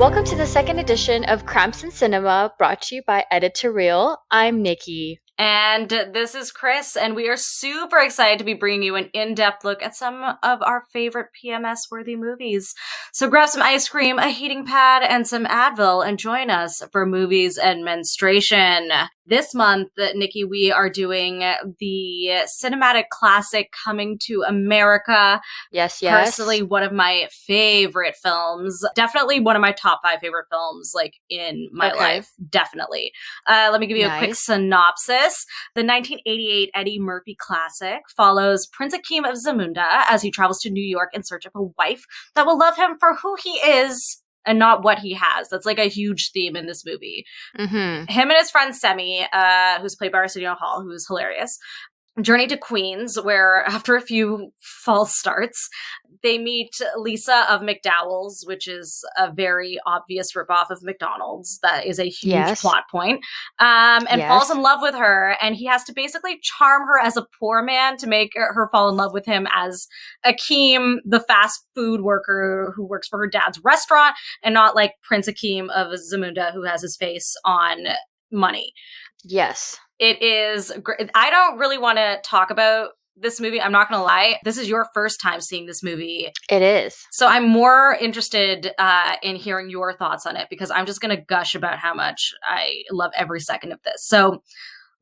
Welcome to the second edition of Cramps in Cinema, brought to you by Editorial. I'm Nikki. And this is Chris, and we are super excited to be bringing you an in-depth look at some of our favorite PMS-worthy movies. So grab some ice cream, a heating pad, and some Advil, and join us for Movies and Menstruation. This month, Nikki, we are doing the cinematic classic Coming to America. Yes. Personally, one of my favorite films. Definitely one of my top 5 favorite films, like, in my life. Definitely. Let me give you a quick synopsis. The 1988 Eddie Murphy classic follows Prince Akeem of Zamunda as he travels to New York in search of a wife that will love him for who he is and not what he has. That's like a huge theme in this movie. Mm-hmm. Him and his friend Semi, who's played by Arsenio Hall, who's hilarious, journey to Queens, where after a few false starts, they meet Lisa of McDowell's, which is a very obvious ripoff of McDonald's. That is a huge plot point. And falls in love with her, and he has to basically charm her as a poor man to make her fall in love with him as Akeem, the fast food worker who works for her dad's restaurant, and not like Prince Akeem of Zamunda, who has his face on money. Yes. It is great. I don't really want to talk about this movie. I'm not going to lie. This is your first time seeing this movie. It is. So I'm more interested in hearing your thoughts on it, because I'm just going to gush about how much I love every second of this. So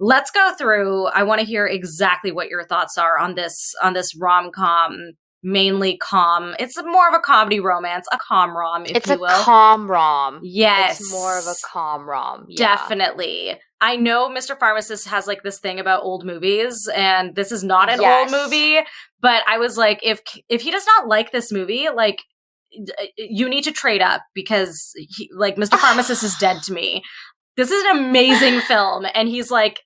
let's go through. I want to hear exactly what your thoughts are on this rom-com. Mainly com. It's more of a comedy romance, a com-rom, if you will. It's a com-rom. Yes. It's more of a com-rom. Yeah. Definitely. I know Mr. Pharmacist has like this thing about old movies, and this is not an old movie, but I was like, if he does not like this movie, like, you need to trade up, because Mr. Pharmacist is dead to me. This is an amazing film, and he's like,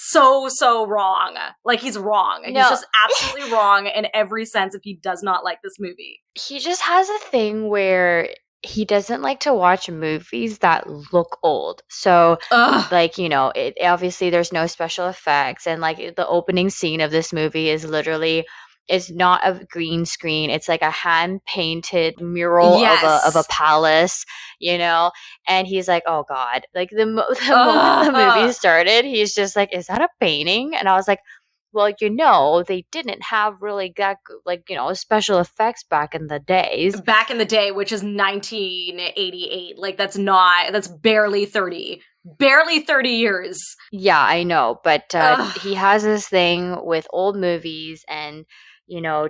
so wrong. Like, he's wrong. No. He's just absolutely wrong in every sense if he does not like this movie. He just has a thing where he doesn't like to watch movies that look old. So, it obviously there's no special effects, and like the opening scene of this movie is literally, it's not a green screen. It's like a hand-painted mural of a palace, and he's like, oh God. Like the moment the movie started, he's just like, is that a painting? And I was like, well, they didn't have really that, special effects back in the days. Back in the day, which is 1988. Like, that's barely 30. Barely 30 years. Yeah, I know. But he has this thing with old movies and,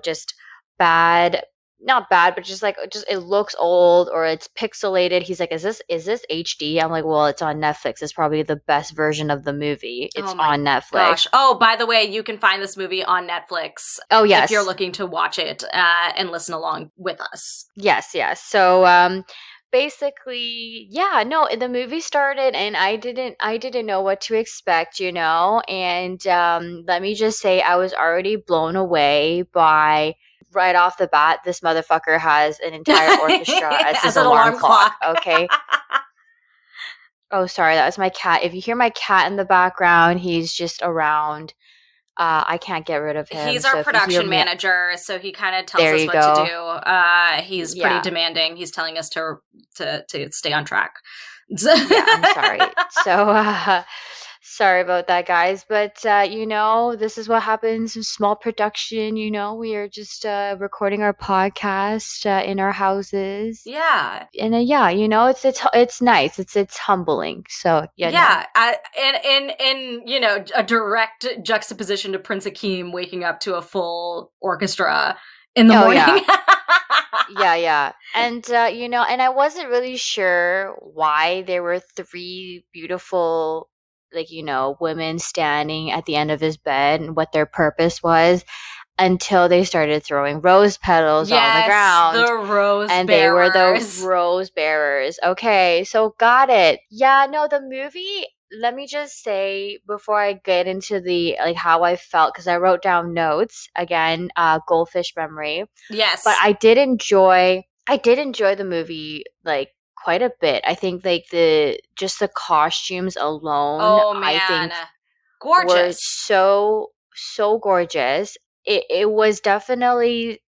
just bad, not bad, but just it looks old or it's pixelated. He's like, is this HD? I'm like, well, it's on Netflix. It's probably the best version of the movie. It's on Netflix. Gosh. Oh, by the way, you can find this movie on Netflix. Oh, yes. If you're looking to watch it and listen along with us. Yes. So, basically, the movie started and I didn't know what to expect, and let me just say, I was already blown away by, right off the bat, this motherfucker has an entire orchestra as his alarm clock. Okay. Oh, sorry, that was my cat. If you hear my cat in the background, he's just around. I can't get rid of him. He's our production manager, so he kind of tells us what to do. He's pretty demanding. He's telling us to stay on track. I'm sorry. So, sorry about that, guys. But, this is what happens in small production. We are just recording our podcast in our houses. Yeah. And it's nice. It's humbling. So, yeah. In a direct juxtaposition to Prince Akeem waking up to a full orchestra in the morning. Yeah. And, and I wasn't really sure why there were 3 beautiful, women standing at the end of his bed and what their purpose was, until they started throwing rose petals on the ground. The rose and bearers. They were the rose bearers. Okay, so got it. Yeah, no, the movie, let me just say, before I get into the, how I felt, because I wrote down notes, again, goldfish memory. Yes. But I did enjoy the movie, quite a bit. I think the costumes alone, I think, gorgeous, were so gorgeous. It was definitely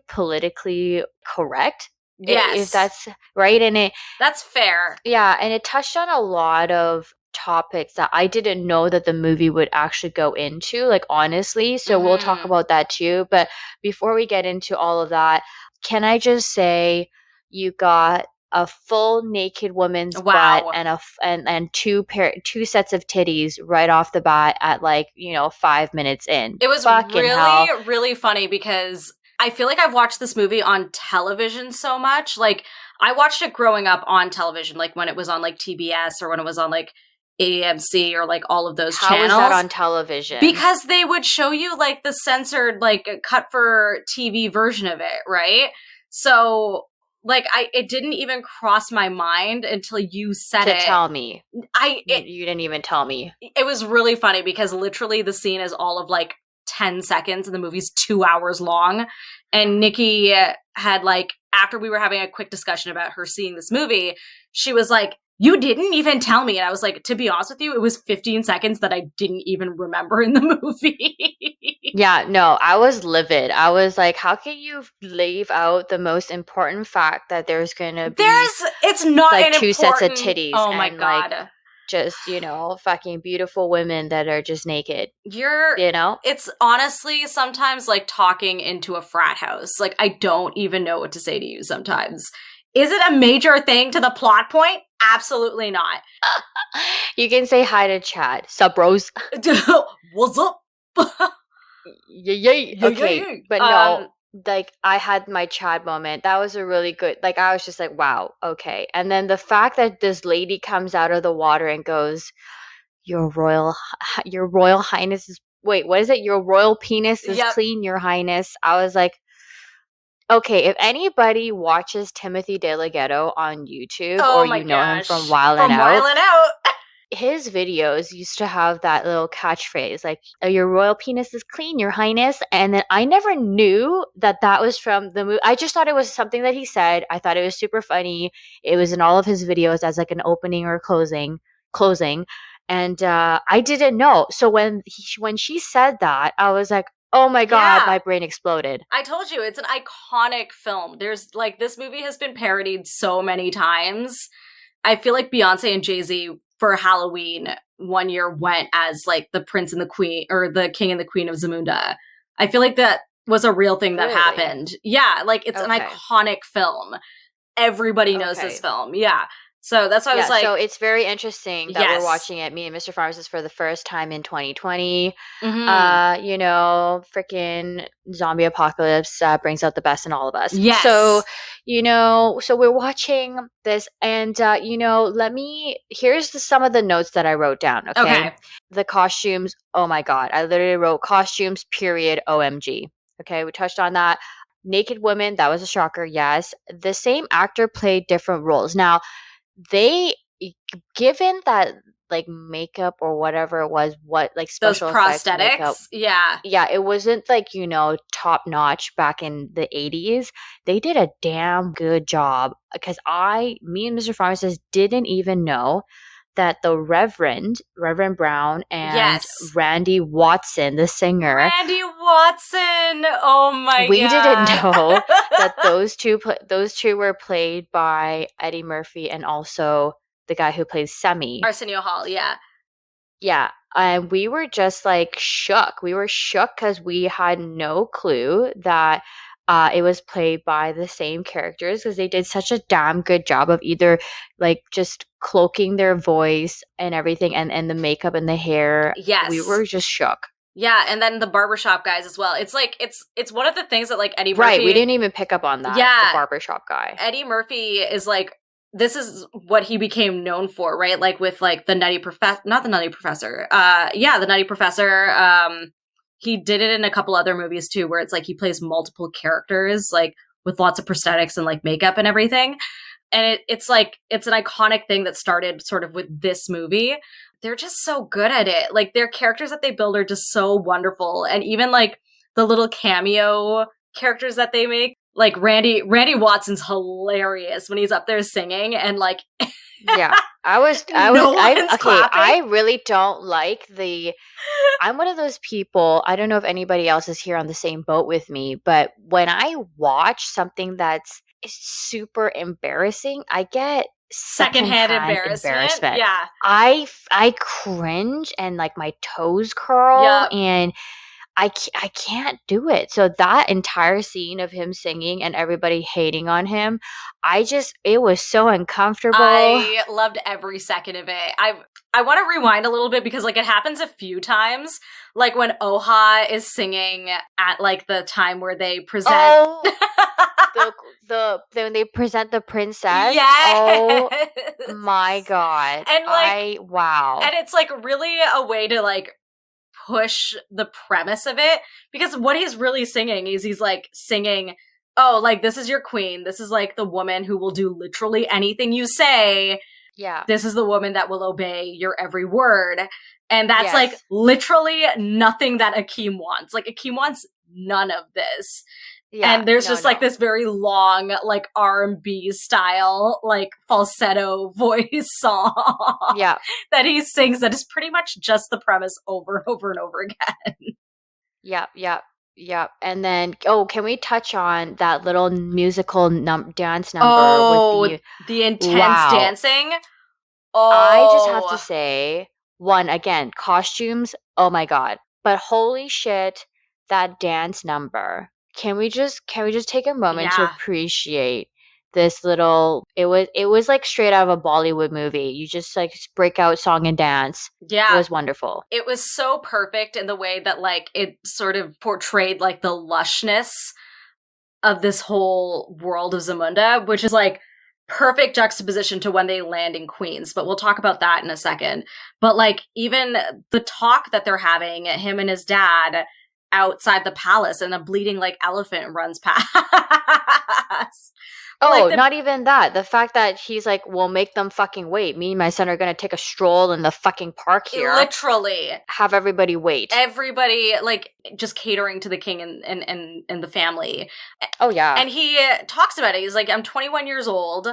politically correct. If Yes. that's right. And That's fair. it touched on a lot of topics that I didn't know that the movie would actually go into, like, honestly. So we'll talk Mhm. about that too. But before we get into all of that, can I just say you got a full naked woman's butt Wow. and and two sets of titties right off the bat at, like, 5 minutes in. It was Fucking really, hell. really funny because I feel like I've watched this movie on television so much. Like, I watched it growing up on television, like when it was on like TBS or when it was on like AMC or like all of those How was that channels. on television? Because they would show you like the censored, like cut for TV version of it, right? So like it didn't even cross my mind until you said To it. tell me. I it, You didn't even tell me. it was really funny because literally the scene is all of like 10 seconds and the movie's 2 hours long. And Nikki had like, after we were having a quick discussion about her seeing this movie, she was like, you didn't even tell me. And I was like, to be honest with you, it was 15 seconds that I didn't even remember in the movie. Yeah, no, I was livid. I was like, how can you leave out the most important fact that there's gonna be It's not like an two sets of important, titties oh my and, like, God. just, fucking beautiful women that are just naked, You're, you know? it's honestly sometimes like talking into a frat house. Like, I don't even know what to say to you sometimes. Is it a major thing to the plot point? Absolutely not. You can say hi to Chad. Sup, bros? What's up? Yay, yay. Yeah, yeah, Okay, yeah. but no, like, I had my Chad moment. That was a really good, like, I was just like, wow, okay. And then the fact that this lady comes out of the water and goes, your royal highness is, wait, what is it? Your royal penis is Yep. clean, your highness. I was like, okay, if anybody watches Timothy DeLaGhetto on YouTube Oh or my you know him from gosh. Wild 'N From Out, Wildin' Out. his videos used to have that little catchphrase like, your royal penis is clean, your highness. And then I never knew that that was from the movie. I just thought it was something that he said. I thought it was super funny. It was in all of his videos as like an opening or closing. And I didn't know. So when she said that, I was like, oh my God, Yeah. my brain exploded. I told you, it's an iconic film. There's like, this movie has been parodied so many times. I feel like Beyonce and Jay-Z for Halloween one year went as like the prince and the queen, or the king and the queen of Zamunda. I feel like that was a real thing that Really? happened. Yeah, like it's an Okay. iconic film. Everybody knows this Okay. film. Yeah. So that's why I was Yeah, like, so it's very interesting that we're yes. watching it, me and Mr. Pharmacist, for the first time in 2020. Mm-hmm. Freaking zombie apocalypse brings out the best in all of us. So, Yes. so we're watching this, and here's some of the notes that I wrote down. Okay, Okay. the costumes. Oh my God, I literally wrote costumes. Period. OMG. Okay, we touched on that. Naked women. That was a shocker. Yes, the same actor played different roles. Now they given that, like, makeup or whatever it was, what, like, Those special effects makeup, prosthetics. Yeah. yeah, it wasn't like, top notch back in the 80s. They did a damn good job because me and Mr. Pharmacist didn't even know that the Reverend Brown and Yes. Randy Watson, the singer, Randy Watson. Oh my we didn't God. know that those two were played by Eddie Murphy and also the guy who plays Semi. Arsenio Hall. Yeah. Yeah, and we were just like shook. We were shook because we had no clue that it was played by the same characters because they did such a damn good job of either like just cloaking their voice and everything, and the makeup and the hair. We Yes. were just shook. Yeah, and then the barbershop guys as well. It's like it's one of the things that like Eddie Right, we Murphy. didn't even pick up on that. The Yeah, barbershop guy. Eddie Murphy is like, this is what he became known for, right? Like with like the Nutty Professor, not the Nutty Professor. Yeah, the Nutty Professor. He did it in a couple other movies too, where it's like he plays multiple characters, like with lots of prosthetics and like makeup and everything. And it's like it's an iconic thing that started sort of with this movie. They're just so good at it. Like their characters that they build are just so wonderful, and even like the little cameo characters that they make. Like Randy Watson's hilarious when he's up there singing and like Yeah, I was, no one's okay. clapping. I really don't like I'm one of those people. I don't know if anybody else is here on the same boat with me, but when I watch something that's is super embarrassing. I get Secondhand secondhand embarrassment. embarrassment. Yeah. I cringe and like my toes curl, Yep. and I can't do it. So that entire scene of him singing and everybody hating on him, it was so uncomfortable. I loved every second of it. I want to rewind a little bit because like it happens a few times, like when Oha is singing at like the time where they present. Oh, when they present the princess. Oh Yes. my god. And like, Wow. and it's like really a way to like push the premise of it, because what he's really singing is he's like singing, oh, like this is your queen, this is like the woman who will do literally anything you say, Yeah. this is the woman that will obey your every word. And that's Yes. like literally nothing that Akeem wants. Like Akeem wants none of this. Yeah. And there's no, just like no. this very long, like R&B style, like falsetto voice song Yeah. that he sings that is pretty much just the premise over and over and over again. Yep, yep, yep. And then, oh, can we touch on that little musical dance number with Oh, the the intense wow. dancing. I just have to Oh, say, one, again, costumes, oh my God. But holy shit, that dance number. Can we just take a moment to yeah. appreciate this little it was like straight out of a Bollywood movie. You just like break out song and dance. It Yeah. was wonderful. It was so perfect in the way that like it sort of portrayed like the lushness of this whole world of Zamunda, which is like perfect juxtaposition to when they land in Queens. But we'll talk about that in a second. But like even the talk that they're having, him and his dad outside the palace, and a bleeding like elephant runs past. Oh, Like the not even that. The fact that he's like, "We'll make them fucking wait. Me and my son are gonna take a stroll in the fucking park here. literally Have everybody wait." everybody like just catering to the king and the family. Oh yeah. And he talks about it. He's like, I'm 21 years old,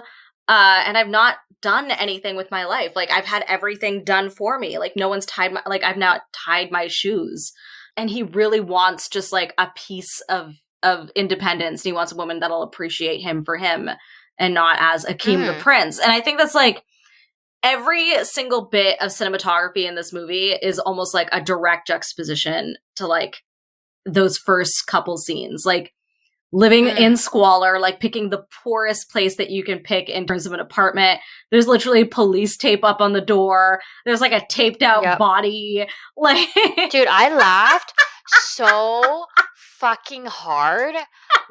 and I've not done anything with my life. Like, I've had everything done for me. Like, no one's tied my, like, I've not tied my shoes. And he really wants just like a piece of independence. And he wants a woman that'll appreciate him for him and not as Akeem the Mm. Prince. And I think that's like every single bit of cinematography in this movie is almost like a direct juxtaposition to like those first couple scenes. Like, living in Mm. squalor, like picking the poorest place that you can pick in terms of an apartment. There's literally police tape up on the door. There's like a taped out Yep. body. Like, Dude, I laughed so fucking hard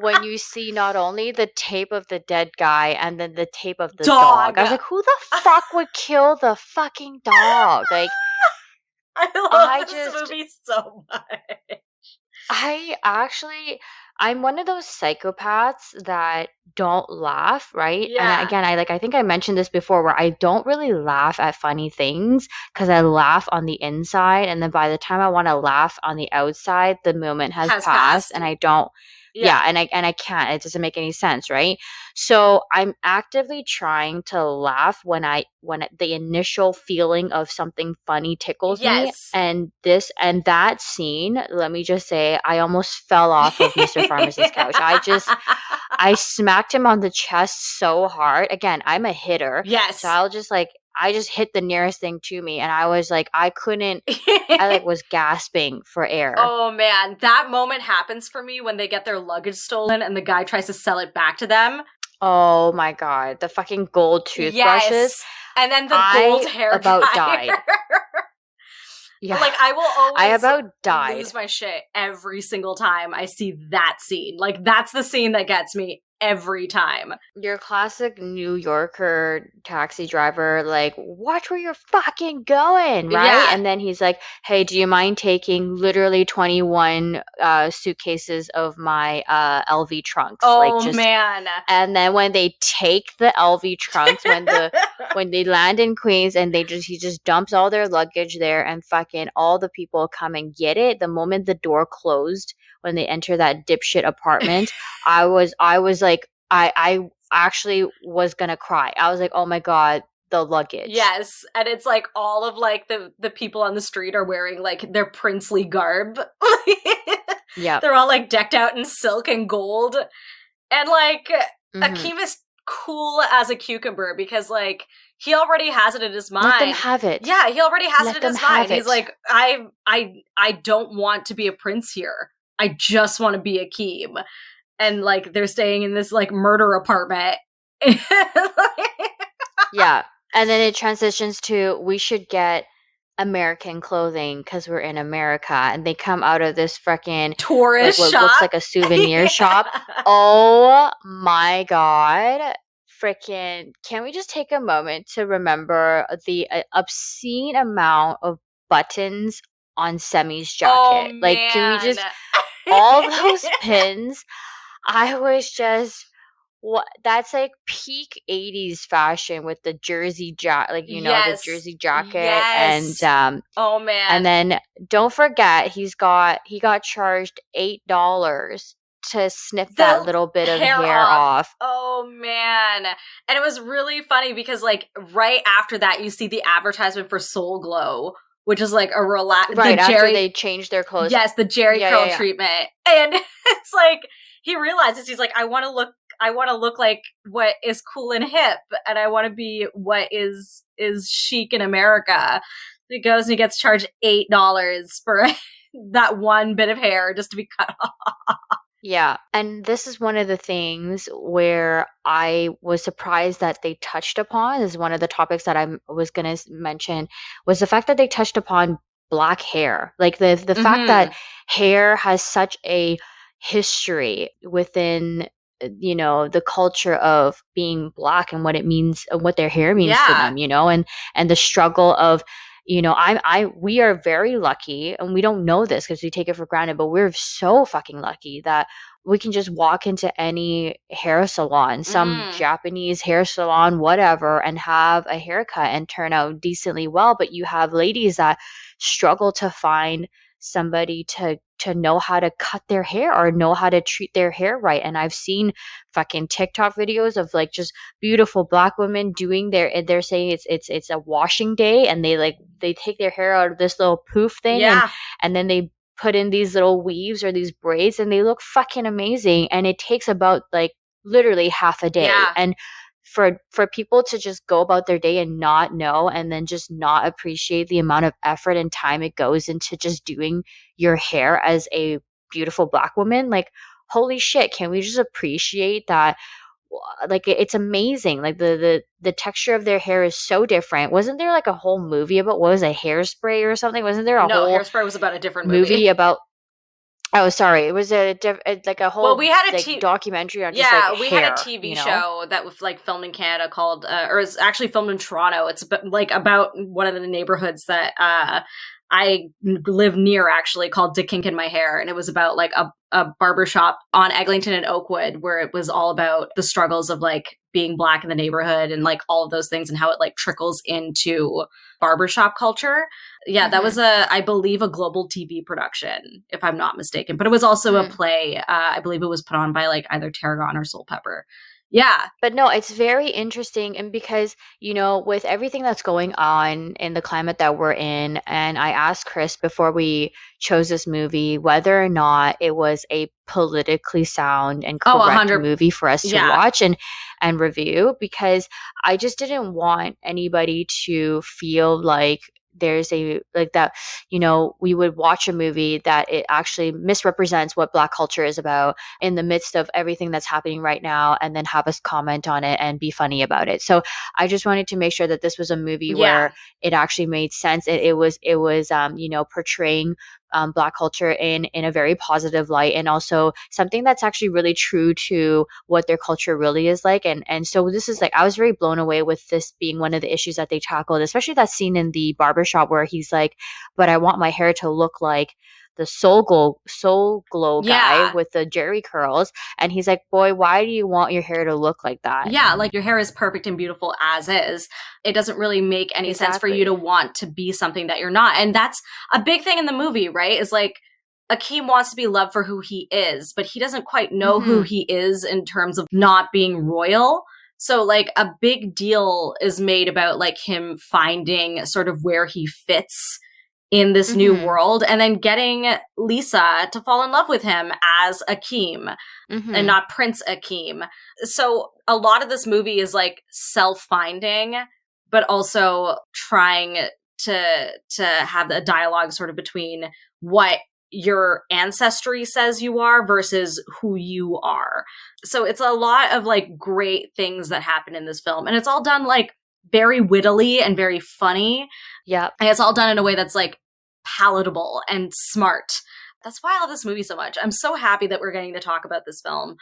when you see not only the tape of the dead guy and then the tape of the dog. I was like, who the fuck would kill the fucking dog? Like, I I love this just movie so much. I'm one of those psychopaths that don't laugh, right? And Yeah. again, I think I mentioned this before where I don't really laugh at funny things because I laugh on the inside, and then by the time I want to laugh on the outside, the moment has passed and I don't yeah, and I can't. It doesn't make any sense, right? So I'm actively trying to laugh when the initial feeling of something funny tickles me. Yes. And that scene, let me just say, I almost fell off of Mr. Pharmacist's couch. I smacked him on the chest so hard. Again, I'm a hitter. Yes. So I just hit the nearest thing to me, and I was like, I was gasping for air. Oh man, that moment happens for me when they get their luggage stolen and the guy tries to sell it back to them. Oh my god, the fucking gold toothbrushes. Yes. And then the gold hair about dryer. died. Yeah. Like, I will always I about died. lose my shit every single time I see that scene. Like, that's the scene that gets me every time. Your classic New Yorker taxi driver, like, watch where you're fucking going, right? Yeah. And then he's like, hey, do you mind taking literally 21 suitcases of my LV trunks? Oh, man. And then when they take the LV trunks, when they land in Queens and he just dumps all their luggage there, and fucking all the people come and get it. The moment the door closed, when they enter that dipshit apartment, I was like, I actually was gonna cry. I was like, oh my god, the luggage. Yes, and it's like all of like the people on the street are wearing like their princely garb. Yeah. They're all like decked out in silk and gold. And like Mhm. Akeem is cool as a cucumber because, like, he already has it in his Let them mind. have it. Yeah, he already has it Let in them his mind. have He's it. like, I don't want to be a prince here. I just want to be Akeem. And like, they're staying in this like murder apartment. Yeah. And then it transitions to we should get American clothing because we're in America. And they come out of this freaking, like, Tourist what looks shop. like a souvenir shop. Yeah. Oh my God. Freaking, can we just take a moment to remember the obscene amount of buttons on Semi's Oh jacket? Like, can we man. just, all those pins? I was just what that's like peak 80s fashion with the jersey like the Yes. jersey jacket Yes. Oh and man. then don't forget he got charged $8 to snip that The little bit of hair hair off. off. Oh man. And it was really funny because like right after that you see the advertisement for Soul Glow, which is like a the Right after Jerry they changed their clothes. yes, the Jerry Yeah, yeah, curl yeah. treatment. And it's like he realizes he's like I want to look like what is cool and hip and I want to be what is chic in America. He goes and he gets charged $8 for that one bit of hair just to be cut off. Yeah, and this is one of the things where I was surprised that they touched upon is one of the topics that was going to mention was the fact that they touched upon black hair. Like the fact that Mhm. hair has such a history within the culture of being black and what it means, what their hair means to Yeah. them, and the struggle of we are very lucky, and we don't know this because we take it for granted, but we're so fucking lucky that we can just walk into any hair salon, some Mhm. Japanese hair salon, whatever, and have a haircut and turn out decently well. But you have ladies that struggle to find somebody to know how to cut their hair or know how to treat their hair right. And I've seen fucking TikTok videos of like just beautiful black women doing and they're saying it's a washing day, and they take their hair out of this little poof thing, and Yeah. and then they put in these little weaves or these braids, and they look fucking amazing, and it takes about like literally half a day. Yeah. And for people to just go about their day and not know, and then just not appreciate the amount of effort and time it goes into just doing your hair as a beautiful black woman, like, holy shit, can we just appreciate that? Like, it's amazing. Like the texture of their hair is so different. Wasn't there like a whole movie about, what was a Hairspray or something? Wasn't there a No, whole Hairspray was about a different movie. movie about, oh, sorry, it was like a Well, whole we had a like documentary on just like yeah, we had a hair, TV show that was like filmed in Canada called, or is actually filmed in Toronto. It's like about one of the neighborhoods that I live near, actually, called To Kink in My Hair, and it was about like a barber shop on Eglinton and Oakwood, where it was all about the struggles of like being black in the neighborhood and like all of those things and how it like trickles into barbershop culture. Yeah, that hmm was I believe, a global TV production, if I'm not mistaken. But it was also a play. I believe it was put on by like either Tarragon or Soul Pepper. Yeah. But no, it's very interesting. And because, with everything that's going on in the climate that we're in, and I asked Chris before we chose this movie whether or not it was a politically sound and Oh, correct 100. movie for us to Yeah. watch and review, because I just didn't want anybody to feel like there's a like that, we would watch a movie that it actually misrepresents what black culture is about in the midst of everything that's happening right now, and then have us comment on it and be funny about it. So I just wanted to make sure that this was a movie Yeah. where it actually made sense. It was portraying black culture in a very positive light, and also something that's actually really true to what their culture really is like. And so this is like, I was very blown away with this being one of the issues that they tackled, especially that scene in the barbershop where he's like, but I want my hair to look like the soul glow guy Yeah. with the jerry curls. And he's like, boy, why do you want your hair to look like that? Yeah, like your hair is perfect and beautiful as is. It doesn't really make any sense for you to Exactly. want to be something that you're not. And that's a big thing in the movie, right? Is like Akeem wants to be loved for who he is, but he doesn't quite know who hmm he is in terms of not being royal. So like a big deal is made about like him finding sort of where he fits in this new Mm-hmm. world, and then getting Lisa to fall in love with him as Akeem and Mm-hmm. not Prince Akeem. So a lot of this movie is like self-finding, but also trying to have a dialogue sort of between what your ancestry says you are versus who you are. So it's a lot of like great things that happen in this film, and it's all done like very wittily and very funny, Yep. and it's all done in a way that's like palatable and smart. That's why I love this movie so much. I'm so happy that we're getting to talk about this film.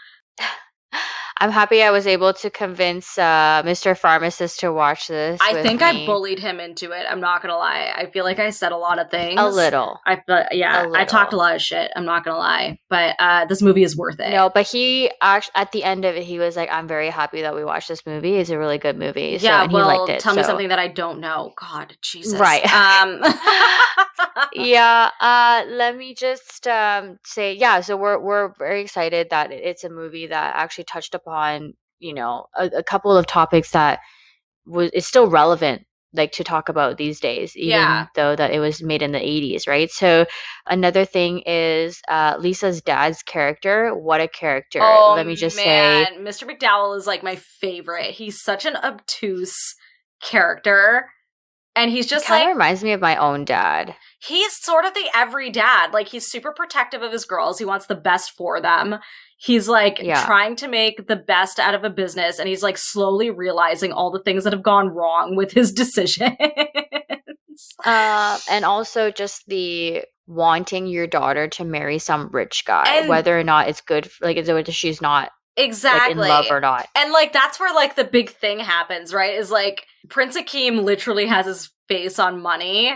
I'm happy I was able to convince Mr. Pharmacist to watch this I with think I me. bullied him into it. I'm not gonna lie. I feel like I said a lot of A things. little. A I talked a little. lot of shit. I'm not gonna lie, but this movie is worth it. No, but he actually at the end of it, he was like, "I'm very happy that we watched this movie. It's a really good movie." So, Yeah, and he liked well, it. tell me So, something that I don't know. God, Jesus. right. Yeah, let me just say, yeah, so we're very excited that it's a movie that actually touched upon, a couple of topics that was is still relevant, like, to talk about these days, Yeah. even though that it was made in the 80s, right? So another thing is Lisa's dad's character. What a character. Oh Let me just say, man, Mr. McDowell is like my favorite. He's such an obtuse character, and he's he just kind of like reminds me of my own dad. he's sort of the every dad. Like he's super protective of his girls. He wants the best for them. He's like Yeah. trying to make the best out of a business, and he's like slowly realizing all the things that have gone wrong with his decisions. And also just the wanting your daughter to marry some rich guy, And whether or not it's good, like, whether she's not, like, in love exactly. or not. And like that's where like the big thing happens, right? Is like Prince Akeem literally has his face on money.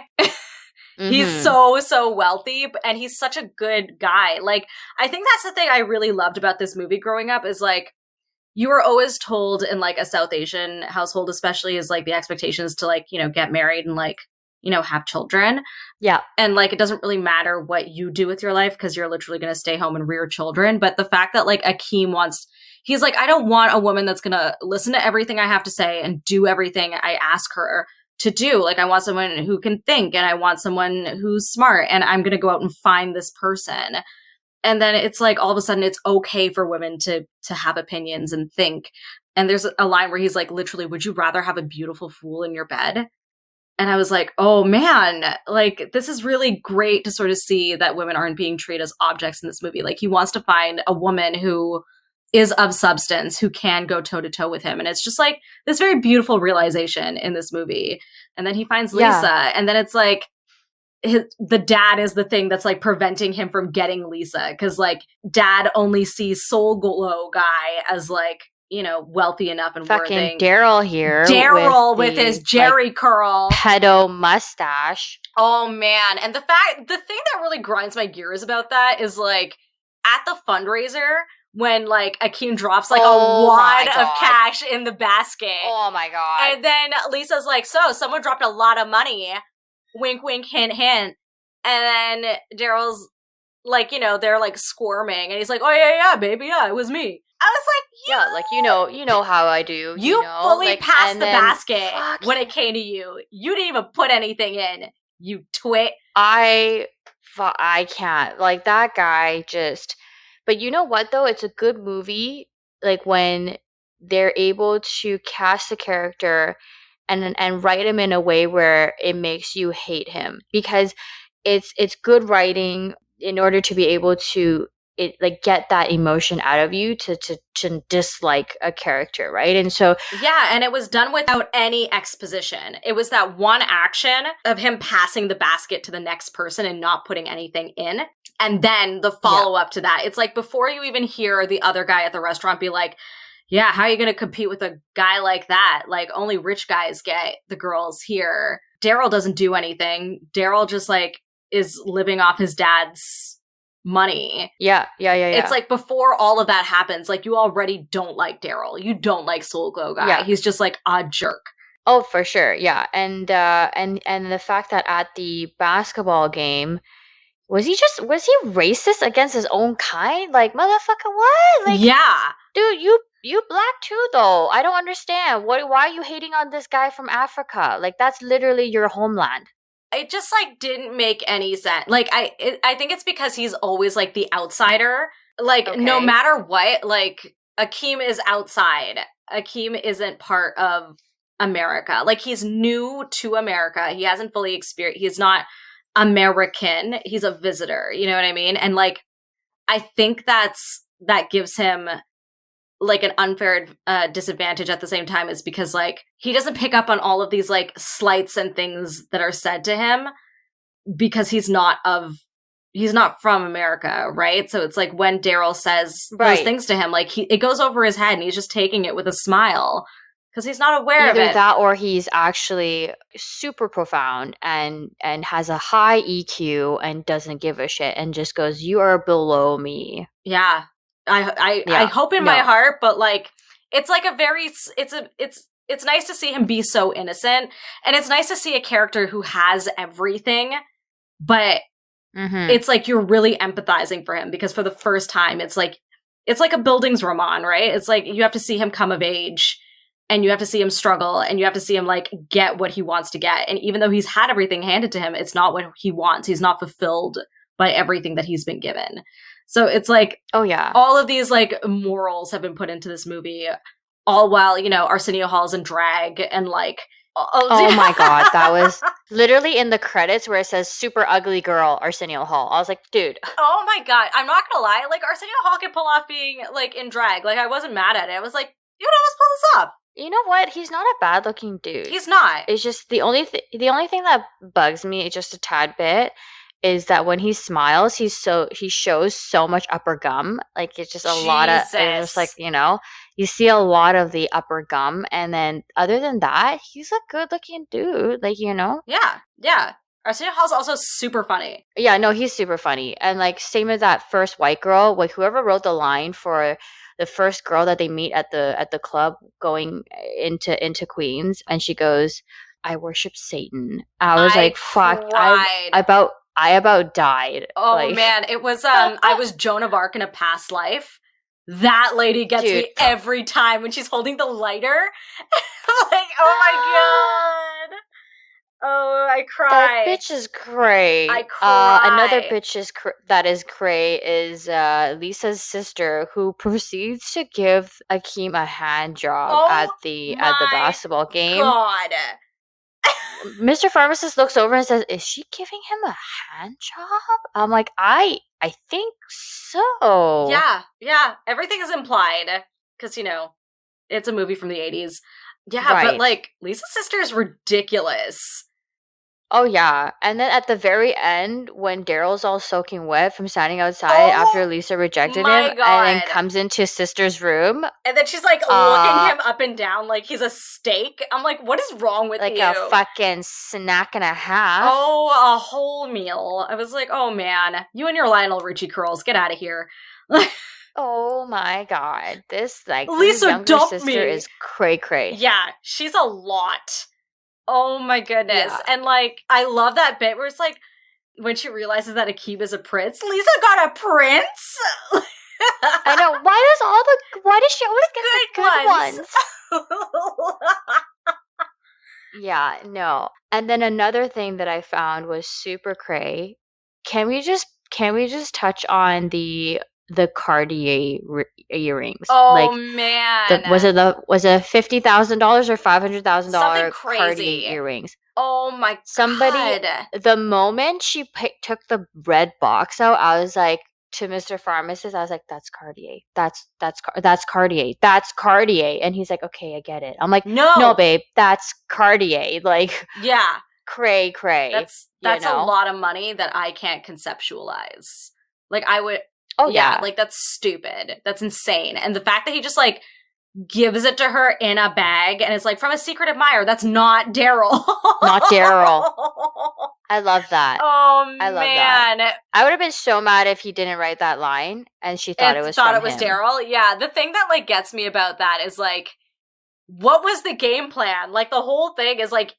He's Mm-hmm. so wealthy, and he's such a good guy. Like I think that's the thing I really loved about this movie growing up is like you were always told in like a South Asian household especially is like the expectations to like, get married and like, have children. Yeah. And like it doesn't really matter what you do with your life because you're literally going to stay home and rear children, but the fact that like Akeem wants he's like I don't want a woman that's going to listen to everything I have to say and do everything I ask her to do. Like I want someone who can think, and I want someone who's smart, and I'm going to go out and find this person. And then it's like all of a sudden it's okay for women to have opinions and think. And there's a line where he's like literally, would you rather have a beautiful fool in your bed? And I was like, oh man, like this is really great to sort of see that women aren't being treated as objects in this movie. Like he wants to find a woman who is of substance, who can go toe to toe with him. And it's just like this very beautiful realization in this movie. And then he finds Lisa, Yeah. and then it's like the dad is the thing that's like preventing him from getting Lisa, because like dad only sees Soul Glow guy as like wealthy enough and Fucking worthy. Daryl here Daryl with the, his Jerry like, curl. pedo mustache. Oh man. And the thing that really grinds my gears about that is like at the fundraiser when like Akeem drops like Oh a my wad of God. cash in the basket. Oh my God. And then Lisa's like, so someone dropped a lot of money. Wink, wink, hint, hint. And then Daryl's like, they're like squirming, and he's like, oh yeah, baby, yeah, it was me. I was like, Yeah, like, you know how I do. You fully like, passed and the then, basket fuck, when it came to you. You didn't even put anything in, you twit. I can't. Like, that guy just. But you know what though? It's a good movie. Like, when they're able to cast a character and write him in a way where it makes you hate him, because it's good writing in order to be able to get that emotion out of you to dislike a character, right? And so Yeah, and it was done without any exposition. It was that one action of him passing the basket to the next person and not putting anything in. And then the follow up to that. It's like before you even hear the other guy at the restaurant be like, yeah, how are you going to compete with a guy like that? Like, only rich guys get the girls here. Daryl doesn't do anything. Daryl just like is living off his dad's money. Yeah. It's like before all of that happens, like you already don't like Daryl. You don't like Soul Glow guy. Yeah. He's just like a jerk. Oh, for sure. Yeah. And the fact that at the basketball game, was he racist against his own kind? Like, motherfucker, what? Like, yeah. Dude, you black too though. I don't understand. Why are you hating on this guy from Africa? Like, that's literally your homeland. it just like didn't make any sense. Like I think it's because he's always like the outsider. Like no Okay. matter what, like Akeem is outside. Akeem isn't part of America. Like he's new to America. He hasn't fully experienced. He's not American. He's a visitor. You know what I mean? And like I think that gives him like an unfair disadvantage at the same time, is because like he doesn't pick up on all of these like slights and things that are said to him because he's not from America, right? So it's like when Daryl says those Right. things to him, like it goes over his head and he's just taking it with a smile because he's not aware of Either it. that or he's actually super profound and has a high EQ and doesn't give a shit and just goes, "You are below me." Yeah. I Yeah. hope in my No. heart, but like it's like a very it's nice to see him be so innocent, and it's nice to see a character who has everything, but Mhm. it's like you're really empathizing for him because for the first time it's like a Bildungsroman, right? It's like you have to see him come of age and you have to see him struggle and you have to see him like get what he wants to get. And even though he's had everything handed to him, it's not what he wants. He's not fulfilled by everything that he's been given. So it's like Oh yeah. all of these like morals have been put into this movie, all while, you know, Arsenio Hall's in drag and like Oh my god, that was literally in the credits where it says super ugly girl Arsenio Hall. I was like, dude. oh my god, I'm not gonna lie, like Arsenio Hall can pull off being like in drag. Like I wasn't mad at it. I was like, you know, let's pull this off. You know what? He's not a bad looking dude. He's not. It's just the only thing that bugs me just a tad bit is that when he smiles, he shows so much upper gum. Like it's just a lot of it's just like, Jesus. you know, you see a lot of the upper gum, and then other than that, he's a good looking dude. Like, you know? Yeah, yeah. Arsenio Hall's also super funny. Yeah, no, he's super funny. And like same as that first white girl, like whoever wrote the line for the first girl that they meet at the club going into Queens, and she goes, "I worship Satan." I was I like, "Fuck, cried. I about died." Oh Like, man, it was I was Joan of Arc in a past life. That lady gets dude, me every time when she's holding the lighter. Like, oh my god. Oh, I that cry. bitch is cray. I Another cry. bitch that is cray is Lisa's sister, who proceeds to give Akeem a hand job Oh at the my basketball game. god. Mr. Pharmacist looks over and says, "Is she giving him a hand job?" I'm like, I think so. Yeah, yeah. Everything is implied. Because, you know, it's a movie from the 80s. Yeah, but Right. like, Lisa's sister is ridiculous. Oh yeah. And then at the very end, when Daryl's all soaking wet from standing outside after Oh Lisa rejected him, my and then god. comes into sister's room, And then she's like looking uh, him up and down like he's a steak. I'm like, what is wrong with like a you? fucking snack and a half. Oh, a whole meal. I was like, oh man, you and your Lionel Richie curls, get out of here. Oh my god. This Lisa, younger dump sister me. is cray cray. Yeah, she's a lot. Oh my goodness. Yeah. And like, I love that bit where it's like, when she realizes that Akib is a prince, Lisa got a prince? I know. Why does she always get the good ones? Yeah, no. And then another thing that I found was super cray. Can we just touch on the Cartier earrings? Oh Like man. was it $50,000 or Something $500 crazy. Cartier earrings? Oh my Somebody, god. the moment she took the red box out, I was like, to Mr. Pharmacist, I was like, "That's Cartier. That's Cartier. That's Cartier." And he's like, "Okay, I get it." I'm like, "No, No. babe, that's Cartier." Like, Yeah. cray cray, you That's a know? lot of money that I can't conceptualize. Like I would Oh yeah, yeah, like that's stupid. That's insane. And the fact that he just like gives it to her in a bag and it's like from a secret admirer, that's not Daryl. not Daryl. I love that. Oh I love that. man. I would have been so mad if he didn't write that line and she thought it was Thought from it was him. Daryl. Yeah, the thing that like gets me about that is like what was the game plan? Like the whole thing is like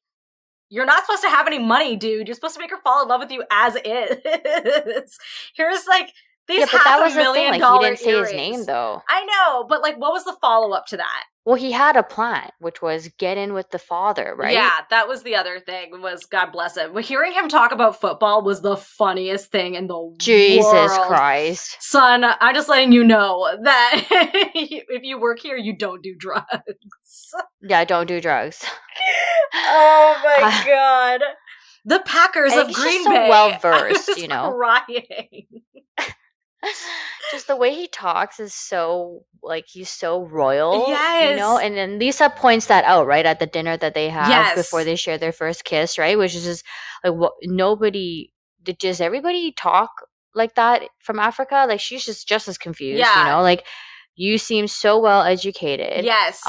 you're not supposed to have any money, dude. You're supposed to make her fall in love with you as is. Here's like these Yeah, but that was the thing. Like, he $500,000 didn't say his name earrings. though. I know, but like, what was the follow up to that? Well, he had a plan, which was get in with the father, right? Yeah, that was the other thing, was God bless him. Hearing him talk about football was the funniest thing in the Jesus world. Christ. Son, I'm just letting you know that if you work here, you don't do drugs. Yeah, don't do drugs. Oh my god. The Packers And of he's just Green so Bay. well I versed, was you know? crying. Just the way he talks is so, like, he's so royal, you know? Yes. And then Lisa points that out, right, at the dinner that they have before Yes. they share their first kiss, right? Which is just, like, what, nobody, does everybody talk like that from Africa? Like, she's just as confused, you Yeah. know? Like, you seem so well educated. Yes.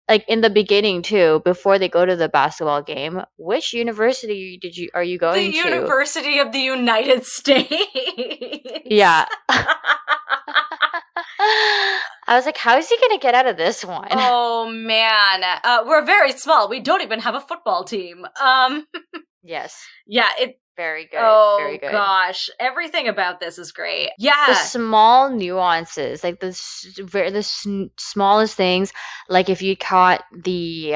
Like in the beginning too, before they go to the basketball game, which university are you The going to? University of the United States. Yeah. I was like, how is he going to get out of this one? Oh man, we're very small. We don't even have a football team. Yes. Yeah, it. Very good. Very Oh good. gosh, everything about this is great. The Yeah, small nuances, like smallest things, like if you caught the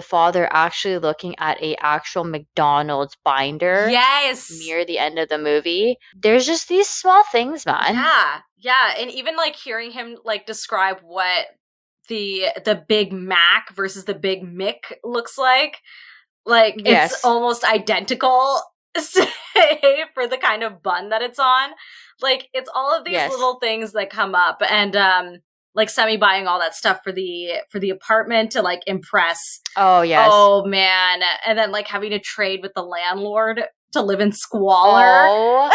father actually looking at a actual McDonald's binder yes, near the end of the movie. There's just these small things, man. yeah, and even like hearing him like describe what the Big Mac versus the Big Mick looks like it's Yes. almost identical. Say for the kind of bun that it's on. Like it's all of these Yes. little things that come up, and like Semi buying all that stuff for the apartment to like impress. Oh, yes. Oh man, and then like having to trade with the landlord to live in squalor. Oh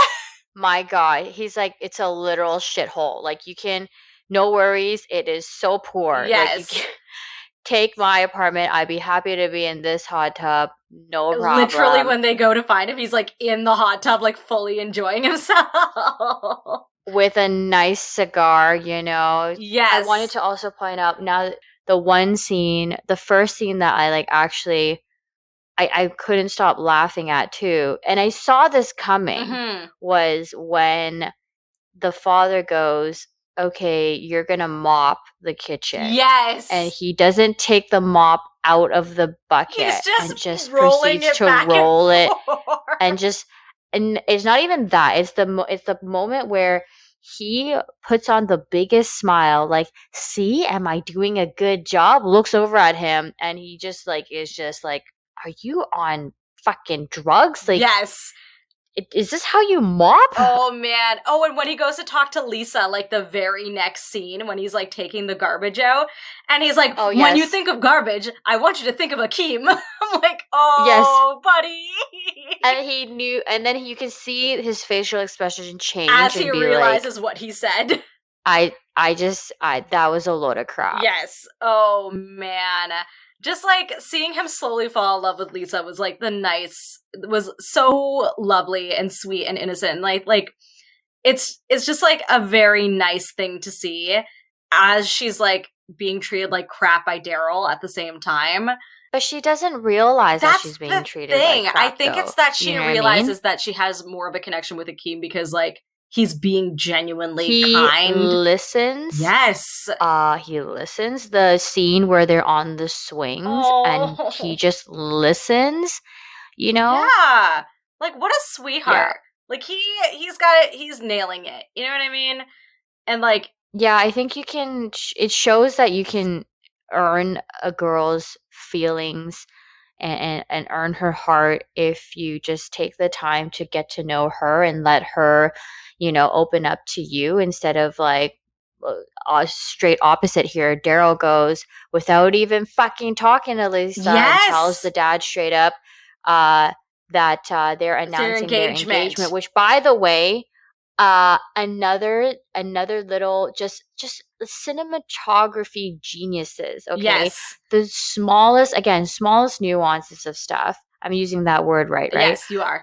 my God. He's like, it's a literal shithole. Like, you can, no worries. It is so poor. Like, you Yes. can take my apartment. I'd be happy to be in this hot tub. No Literally, problem. when they go to find him, he's like in the hot tub, like fully enjoying himself. With a nice cigar, you know. I wanted Yes. to also point out now the first scene that I like actually I couldn't stop laughing at too. And I saw this coming Mm-hmm. was when the father goes, "Okay, you're going to mop the kitchen." And Yes. he doesn't take the mop out of the He's bucket just and just rolling proceeds it to back and roll it forth. and just, and it's not even that. It's the moment where he puts on the biggest smile, like, "See, am I doing a good job?" Looks over at him and he just like is just like, "Are you on fucking drugs? Like, Yes. is this how you mop?" Oh man. Oh, and when he goes to talk to Lisa, like the very next scene when he's like taking the garbage out, and he's like, Oh, "When you yes. think of garbage, I want you to think of Akeem." I'm like, Yes. "Oh, buddy." And he knew, and then you can see his facial expression change As and he be like, realizes what he said. I that was a load of crap. Yes. Oh man. Just like seeing him slowly fall in love with Lisa was like was so lovely and sweet and innocent. And like it's just like a very nice thing to see as she's like being treated like crap by Daryl at the same time. But she doesn't realize that That's she's being the treated like thing. I crap, think it's though. that You she know what I mean? realizes that she has more of a connection with Akeem because like he's being genuinely He kind. listens. Yes. He listens. The scene where they're on the swings and he Oh. just listens, you know? Yeah. Like what a Yeah. sweetheart. Like he's got it, he's nailing it. You know what I mean? And like Yeah, I think you can, it shows that you can earn a girl's feelings and earn her heart if you just take the time to get to know her and let her, you know, open up to you instead of like straight opposite here. Daryl goes without even fucking talking to Lisa and tells yes, the dad straight up uh, that they're their announcing their engagement. engagement, which by the way, another little just cinematography geniuses, okay? Yes. The smallest nuances of stuff. I'm using that word right? Yes, you are.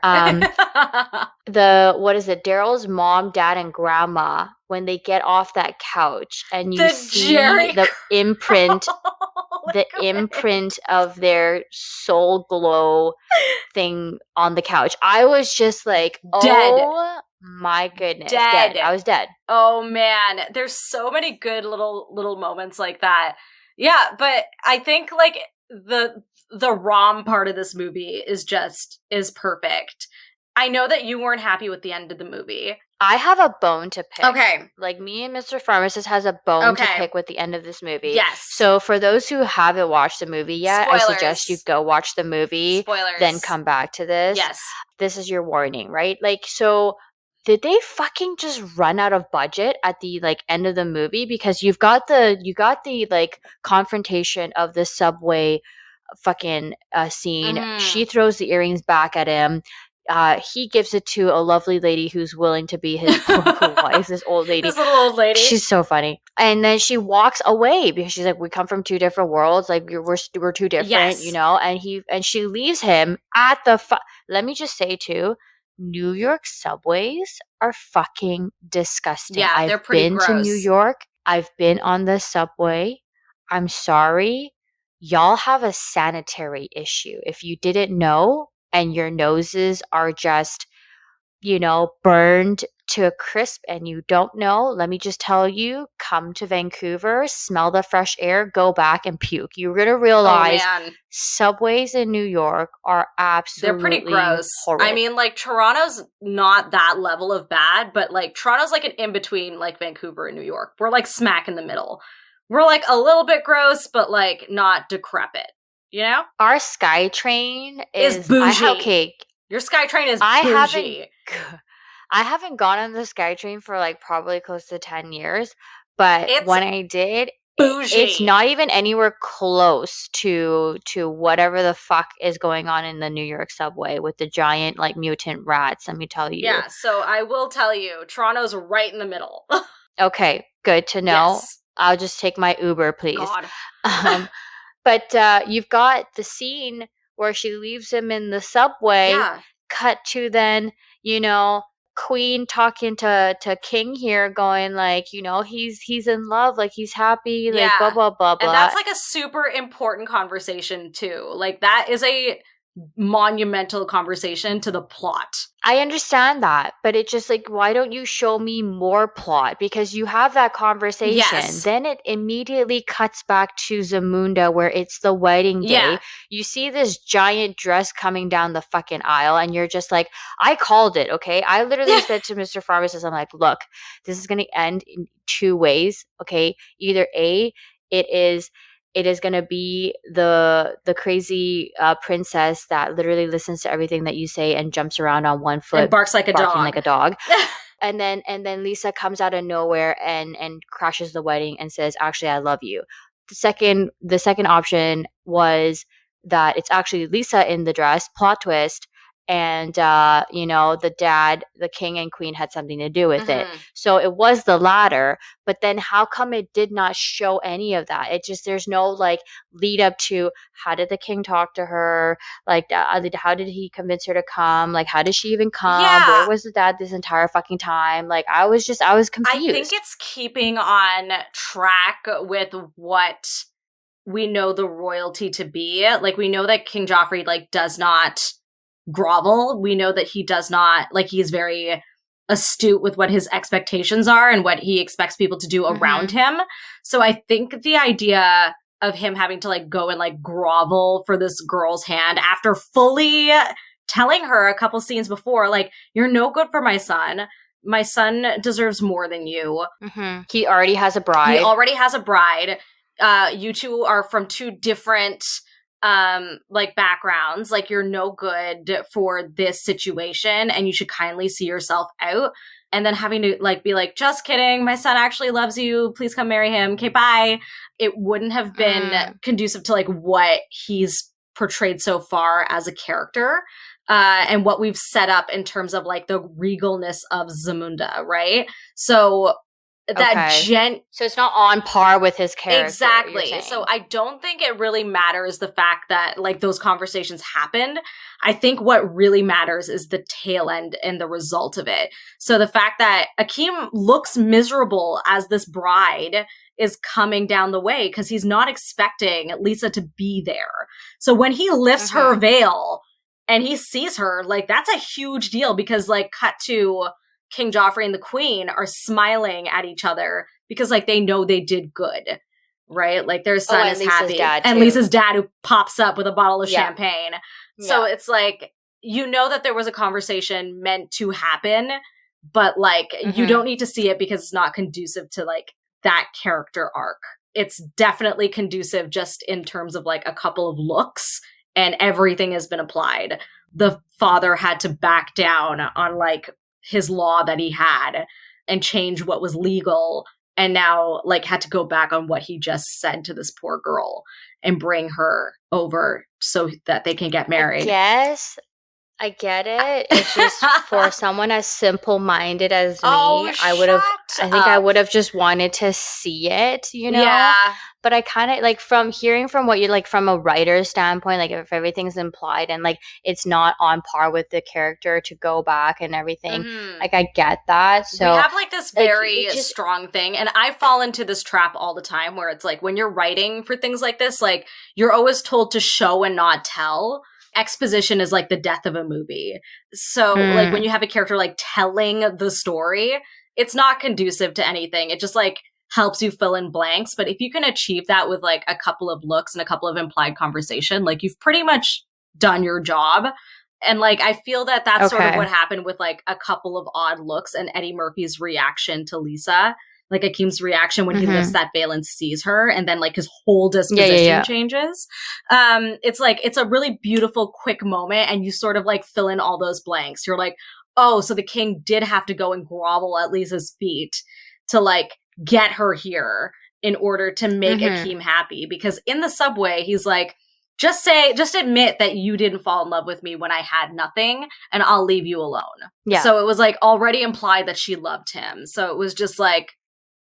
The what is it? Daryl's mom, dad, and grandma when they get off that couch and you The see Jerry the imprint, the Liquid. imprint of their soul glow thing on the couch. I was just like, Dead. oh My goodness, Dead. dead. I was dead. Oh man, there's so many good little moments like that. Yeah, but I think like the rom part of this movie is perfect. I know that you weren't happy with the end of the movie. I have a bone to pick. Okay. Like, me and Mr. Pharmacist has a bone to pick with the end of this movie. Yes. So for those who haven't watched the movie yet, Spoilers. I suggest you go watch the movie. Spoilers. Then come back to this. Yes. This is your warning, right? Like, so did they fucking just run out of budget at the like end of the movie? Because you got the like confrontation of the subway fucking scene. Mhm. She throws the earrings back at him. He gives it to a lovely lady who's willing to be his wife, this old lady. This little old lady. She's so funny. And then she walks away because she's like, we come from two different worlds. Like, we're too different, Yes. you know? And she leaves him at the let me just say too, New York subways are fucking disgusting. Yeah, they're I've pretty been to New gross. York. I've been on the subway. I'm sorry. Y'all have a sanitary issue. If you didn't know, and your noses are just, you know, burned to a crisp and you don't know, let me just tell you, come to Vancouver, smell the fresh air, go back and puke. You're going to realize subways in New York are absolutely they're pretty gross. horrible. I mean, like, Toronto's not that level of bad, but like Toronto's like an in-between like Vancouver and New York. We're like smack in the middle. We're like a little bit gross, but like not decrepit. You know? Our SkyTrain is bougie. Your SkyTrain is bougie. I haven't gone on the SkyTrain for like probably close to 10 years, but when I did, it's not even anywhere close to whatever the fuck is going on in the New York subway with the giant like mutant rats, let me tell you. Yeah, so I will tell you, Toronto's right in the middle. Okay, good to know. Yes. I'll just take my Uber, please. God. But you've got the scene where she leaves him in the subway. Yeah. Cut to then, you know, Queen talking to King here, going like, you know, he's in love, like he's happy, like blah blah blah blah. And that's like a super important conversation too. Like that is a monumental conversation to the plot. I understand that, but it just like, why don't you show me more plot? Because you have that conversation. Yes. Then it immediately cuts back to Zamunda where it's the wedding day. Yeah. You see this giant dress coming down the fucking aisle and you're just like, I called it, okay? I literally said to Mr. Pharmacist, I'm like, look, this is going to end in two ways, okay? Either A, it is going to be the crazy princess that literally listens to everything that you say and jumps around on one foot and barks like a dog. and then Lisa comes out of nowhere and crashes the wedding and says, actually, I love you. The second option was that it's actually Lisa in the dress, plot twist, and you know, the king and queen had something to do with it. So it was the latter, but then how come it did not show any of that? It just, there's no like lead up to how did the king talk to her, like how did he convince her to come, like how did she even come, where was the dad this entire fucking time? Like I was confused. I think it's keeping on track with what we know the royalty to be. Like we know that King Joffrey like does not grovel. We know that he does not, like, he's very astute with what his expectations are and what he expects people to do around him. So I think the idea of him having to like go and like grovel for this girl's hand after fully telling her a couple scenes before, like, you're no good for my son. My son deserves more than you. He already has a bride. You two are from two different like backgrounds, like you're no good for this situation and you should kindly see yourself out. And then having to like be like, just kidding, my son actually loves you, please come marry him, okay, bye. It wouldn't have been conducive to like what he's portrayed so far as a character, and what we've set up in terms of like the regalness of Zamunda, right? So so it's not on par with his character. Exactly. So I don't think it really matters the fact that like those conversations happened. I think what really matters is the tail end and the result of it. So the fact that Akeem looks miserable as this bride is coming down the way because he's not expecting Lisa to be there. So when he lifts her veil and he sees her, like that's a huge deal because like cut to King Joffrey and the Queen are smiling at each other because like they know they did good, right? Like their son and is Lisa's happy. dad, And too. Lisa's dad who pops up with a bottle of Yeah. champagne. So it's like, you know that there was a conversation meant to happen, but like you don't need to see it because it's not conducive to like that character arc. It's definitely conducive just in terms of like a couple of looks, and everything has been applied. The father had to back down on like his law that he had and change what was legal, and now like had to go back on what he just said to this poor girl and bring her over so that they can get married. I get it. It's just for someone as simple-minded as me, I would have just wanted to see it, you know? Yeah. But I kind of like from hearing from what you like from a writer's standpoint, like if everything's implied and like it's not on par with the character to go back and everything, like I get that. So we have like this very strong thing, and I fall into this trap all the time where it's like when you're writing for things like this, like you're always told to show and not tell. Exposition is like the death of a movie. So like when you have a character like telling the story, it's not conducive to anything. It just like helps you fill in blanks. But if you can achieve that with like a couple of looks and a couple of implied conversation, like you've pretty much done your job. And like I feel that that's sort of what happened with like a couple of odd looks and Eddie Murphy's reaction to Lisa. Like Akeem's reaction when he lifts that veil and sees her, and then like his whole disposition changes. It's like, it's a really beautiful, quick moment, and you sort of like fill in all those blanks. You're like, oh, so the king did have to go and grovel at Lisa's feet to like get her here in order to make Akeem happy. Because in the subway, he's like, just admit that you didn't fall in love with me when I had nothing, and I'll leave you alone. Yeah. So it was like already implied that she loved him. So it was just like,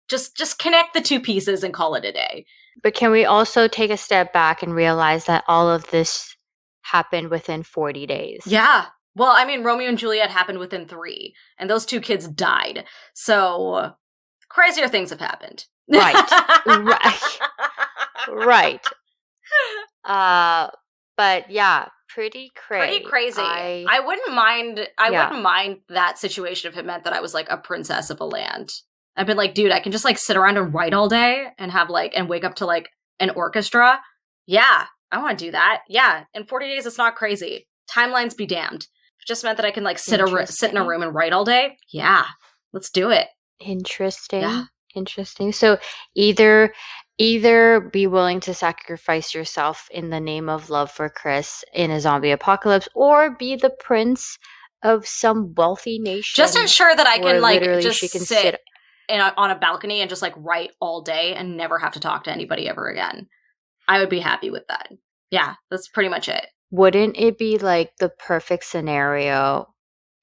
just connect the two pieces and call it a day. But can we also take a step back and realize that all of this happened within 40 days? Yeah. Well, I mean, Romeo and Juliet happened within 3, and those 2 kids died. So crazier things have happened. Right. Right. But yeah, pretty crazy. I wouldn't mind that situation if it meant that I was like a princess of a land. I've been like, dude, I can just like sit around and write all day and have like, and wake up to like an orchestra. Yeah, I want to do that. Yeah, in 40 days, it's not crazy. Timelines be damned. It just meant that I can like sit in a room and write all day. Yeah, let's do it. Interesting. Yeah. Interesting. So either be willing to sacrifice yourself in the name of love for Chris in a zombie apocalypse, or be the prince of some wealthy nation. Just ensure that I can like just sit on a balcony and just like write all day and never have to talk to anybody ever again. I would be happy with that. Yeah, that's pretty much it. Wouldn't it be like the perfect scenario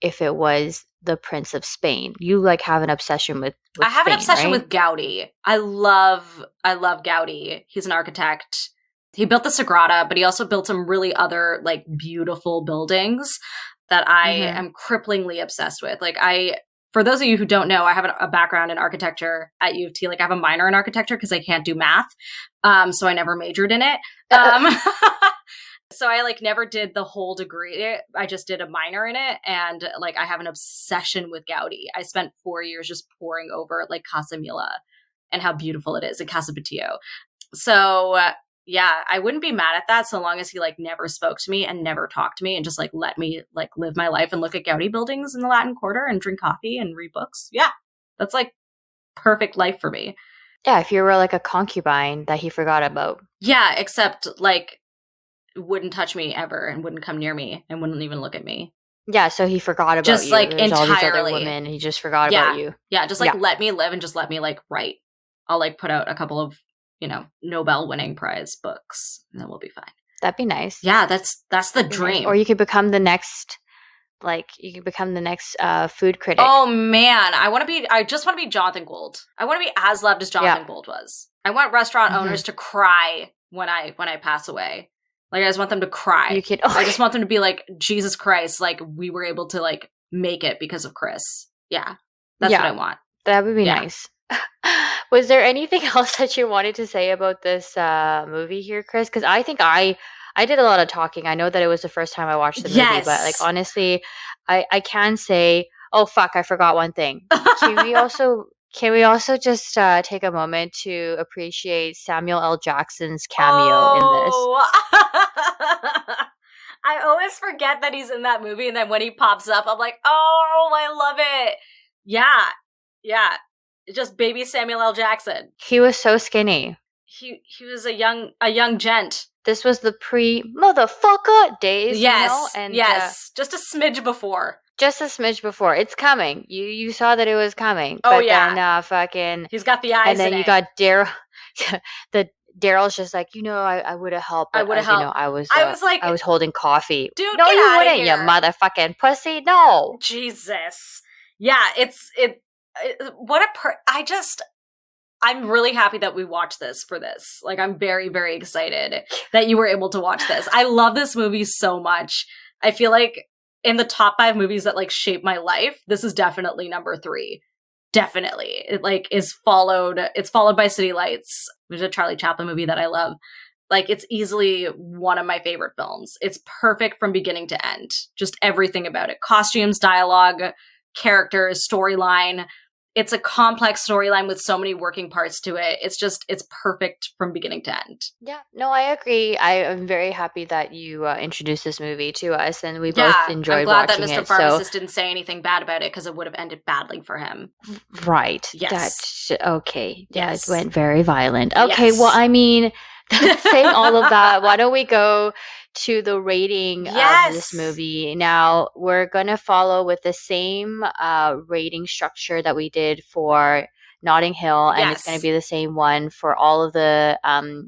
if it was the Prince of Spain? You like have an obsession with I have Spain, an obsession right? with Gaudi. I love Gaudi. He's an architect. He built the Sagrada, but he also built some really other like beautiful buildings that I am cripplingly obsessed with. Like for those of you who don't know, I have a background in architecture at U of T. Like I have a minor in architecture because I can't do math. So I never majored in it. So I like never did the whole degree. I just did a minor in it. And like I have an obsession with Gaudi. I spent 4 years just poring over like Casa Mila and how beautiful it is in Casa Batlló. So yeah, I wouldn't be mad at that so long as he like never spoke to me and never talked to me and just like let me like live my life and look at Gaudi buildings in the Latin Quarter and drink coffee and read books. Yeah, that's like perfect life for me. Yeah, if you were like a concubine that he forgot about. Yeah, except like wouldn't touch me ever and wouldn't come near me and wouldn't even look at me. Yeah, so he forgot about just you. Like There's entirely. All these other women, and he just forgot about you. Yeah, just like let me live and just let me like write. I'll like put out a couple of, Nobel winning prize books, and then we'll be fine. That'd be nice. Yeah, that's the dream. Or you could become the next food critic. Oh man, I just want to be Jonathan Gold. I want to be as loved as Jonathan Gold was. I want restaurant owners to cry when I pass away. Like I just want them to cry. I just want them to be like, Jesus Christ, like we were able to like make it because of Chris. Yeah. That's what I want. That would be nice. Was there anything else that you wanted to say about this movie here, Chris? Because I think I did a lot of talking. I know that it was the first time I watched the movie, but like honestly, I can say Oh fuck, I forgot one thing. Can we also can we also just take a moment to appreciate Samuel L. Jackson's cameo in this? Oh, I always forget that he's in that movie, and then when he pops up, I'm like, oh, I love it. Yeah, yeah, just baby Samuel L. Jackson. He was so skinny. He was a young gent. This was the pre-motherfucker days, Yes, and yes, just a smidge before. just a smidge before. It's coming. You saw that it was coming. Oh, But yeah. then fucking He's got the eyes and then in you it. got Daryl. The Daryl's just like, I would have helped, I but would've you know, helped. I was like, I was holding coffee. dude, No, get you outta wouldn't, you here. motherfucking pussy. No. Jesus. Yeah, what a I'm really happy that we watched this for this. Like, I'm very, very excited that you were able to watch this. I love this movie so much. I feel like in the top 5 movies that like shape my life, this is definitely number 3. Definitely. It like it's followed by City Lights, which is a Charlie Chaplin movie that I love. Like, it's easily one of my favorite films. It's perfect from beginning to end. Just everything about it. Costumes, dialogue, characters, storyline. It's a complex storyline with so many working parts to it. It's perfect from beginning to end. Yeah, no, I agree. I am very happy that you introduced this movie to us, and we both Yeah, enjoyed I'm glad that watching Mr. it. Pharmacist didn't say anything bad about it because it would have ended badly for him. Right. Yes. Okay. Yeah, it Yes. went very violent. Okay, well, Yes. I mean, saying all of that, why don't we go to the rating of this movie? Now, we're going to follow with the same rating structure that we did for Notting Hill, and it's going to Yes. be the same one for all of the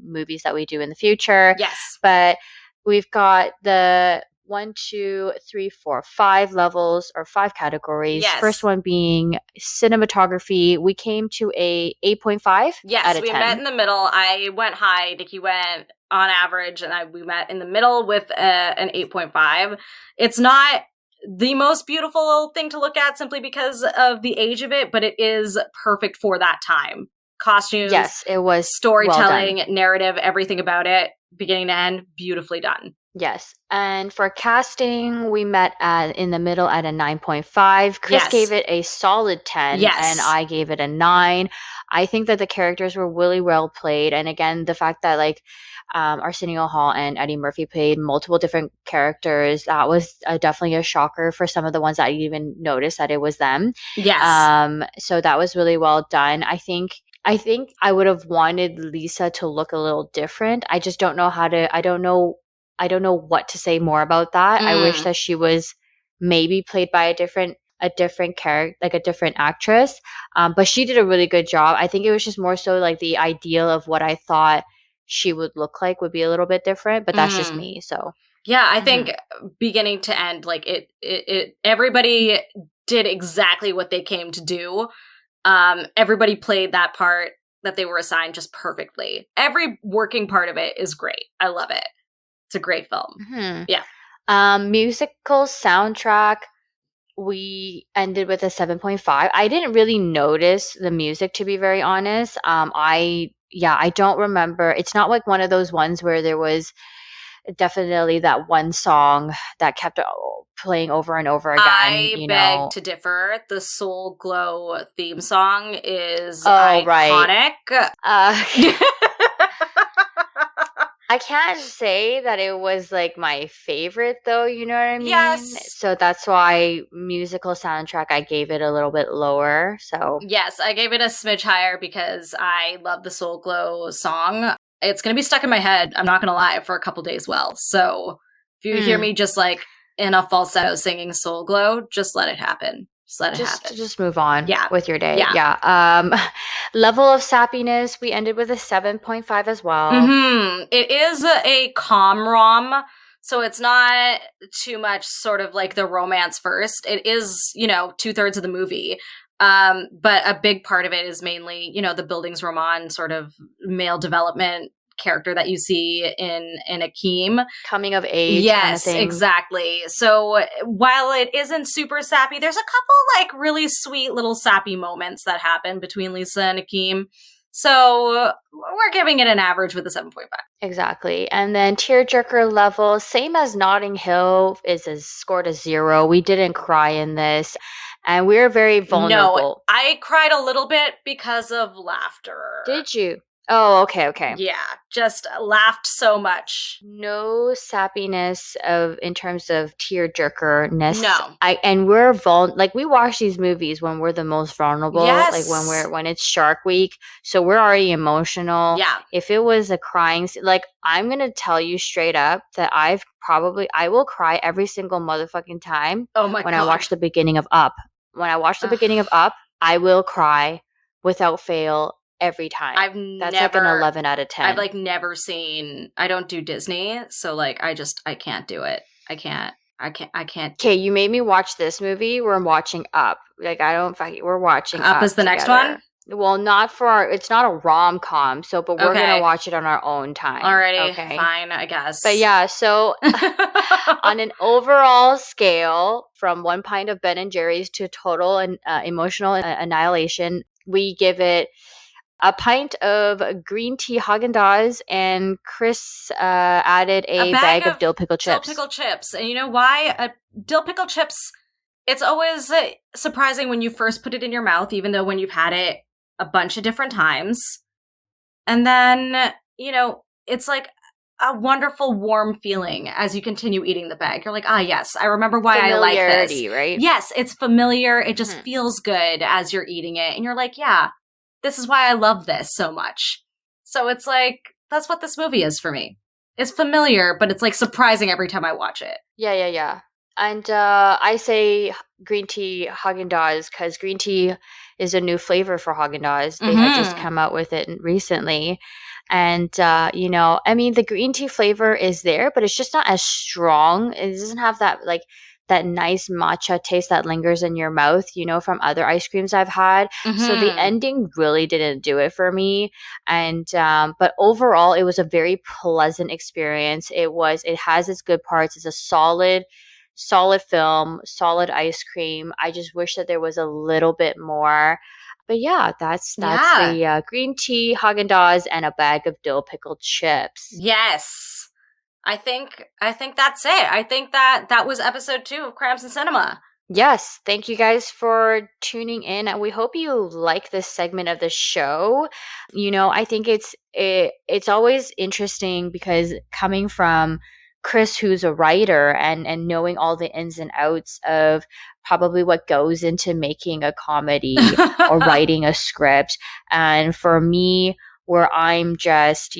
movies that we do in the future. Yes. But we've got the 1, 2, 3, 4, 5 levels or 5 categories. Yes. First one being cinematography. We came to a 8.5 Yes, out of we 10. met in the middle. I went high, Nikki went on average, and we met in the middle with an 8.5. It's not the most beautiful thing to look at simply because of the age of it, but it is perfect for that time. Costumes, Yes, it was storytelling, well done. narrative, everything about it, beginning to end, beautifully done. Yes. And for casting, we met in the middle at a 9.5. Chris gave it a solid 10, and I gave it a 9. I think that the characters were really well played. And again, the fact that like Arsenio Hall and Eddie Murphy played multiple different characters, that was definitely a shocker for some of the ones that I even noticed that it was them. Yes. So that was really well done. I think I would have wanted Lisa to look a little different. I just don't know I don't know what to say more about that. I wish that she was maybe played by a different character, like a different actress. But she did a really good job. I think it was just more so like the ideal of what I thought she would look like would be a little bit different, but that's just me. So yeah, I think beginning to end, like it everybody did exactly what they came to do. Everybody played that part that they were assigned just perfectly. Every working part of it is great. I love it. It's a great film. Yeah. Musical soundtrack, we ended with a 7.5. I didn't really notice the music, to be very honest. I don't remember. It's not like one of those ones where there was definitely that one song that kept playing over and over again. I beg to differ. The Soul Glow theme song is iconic. Right. I can't say that it was like my favorite though, you know what I mean? Yes. So that's why musical soundtrack, I gave it a little bit lower. So yes, I gave it a smidge higher because I love the Soul Glow song. It's going to be stuck in my head, I'm not going to lie, for a couple days well. So if you hear me just like in a falsetto singing Soul Glow, just let it happen. Just move on with your day. Yeah. Level of sappiness, we ended with a 7.5 as well. It is a com-rom, so it's not too much sort of like the romance first. It is, 2/3 of the movie. But a big part of it is mainly, the Bildungsroman sort of male development character that you see in Akeem. Coming of age kind of thing. Yes, exactly. So while it isn't super sappy, there's a couple like really sweet little sappy moments that happen between Lisa and Akeem. So we're giving it an average with a 7.5. Exactly. And then tearjerker level, same as Notting Hill, scored a 0. We didn't cry in this. and we're very No, vulnerable. I cried a little bit because of laughter. Did you? Oh, okay. Yeah, just laughed so much. No sappiness in terms of tear-jerkerness. No. And we're like we watch these movies when we're the most vulnerable, like Yes. when it's Shark Week, so we're already emotional. Yeah. If it was a crying like I'm gonna tell you straight up that I will cry every single motherfucking time Oh my when I God. watch the beginning of Up. When I watch the beginning of Up, I will cry without fail every time. That's like an 11 out of 10. I've like never seen, I don't do Disney, so like I can't do it. I can't. Okay, you made me watch this movie. We're watching Up. Like we're watching Up Up is the next together. one? Well, it's not a rom-com, but we're gonna watch it on our own time. Alrighty, okay? fine, I guess. But yeah, so on an overall scale, from 1 pint of Ben and Jerry's to total and emotional annihilation, we give it a pint of green tea Haagen-Dazs, and Chris added a bag of dill pickle chips. Dill pickle chips. And you know why? Dill pickle chips, it's always surprising when you first put it in your mouth, even though when you've had it a bunch of different times. And then, it's like a wonderful warm feeling as you continue eating the bag. You're like, yes, I remember why I like this. Right? Yes, it's familiar. It just feels good as you're eating it. And you're like, yeah, this is why I love this so much. So it's like, that's what this movie is for me. It's familiar, but it's like surprising every time I watch it. Yeah. And I say green tea Haagen-Dazs because green tea is a new flavor for Haagen-Dazs. They had just come out with it recently. And, the green tea flavor is there, but it's just not as strong. It doesn't have that nice matcha taste that lingers in your mouth, from other ice creams I've had. So the ending really didn't do it for me. And, but overall, it was a very pleasant experience. It has its good parts. It's a solid film, solid ice cream. I just wish that there was a little bit more. But yeah, that's the green tea Haagen-Dazs and a bag of dill pickled chips. Yes. I think that's it. I think that was episode 2 of Cramps and Cinema. Yes, thank you guys for tuning in, and we hope you like this segment of the show. I think it's always interesting because coming from Chris, who's a writer, and knowing all the ins and outs of probably what goes into making a comedy or writing a script, and for me, where I'm just,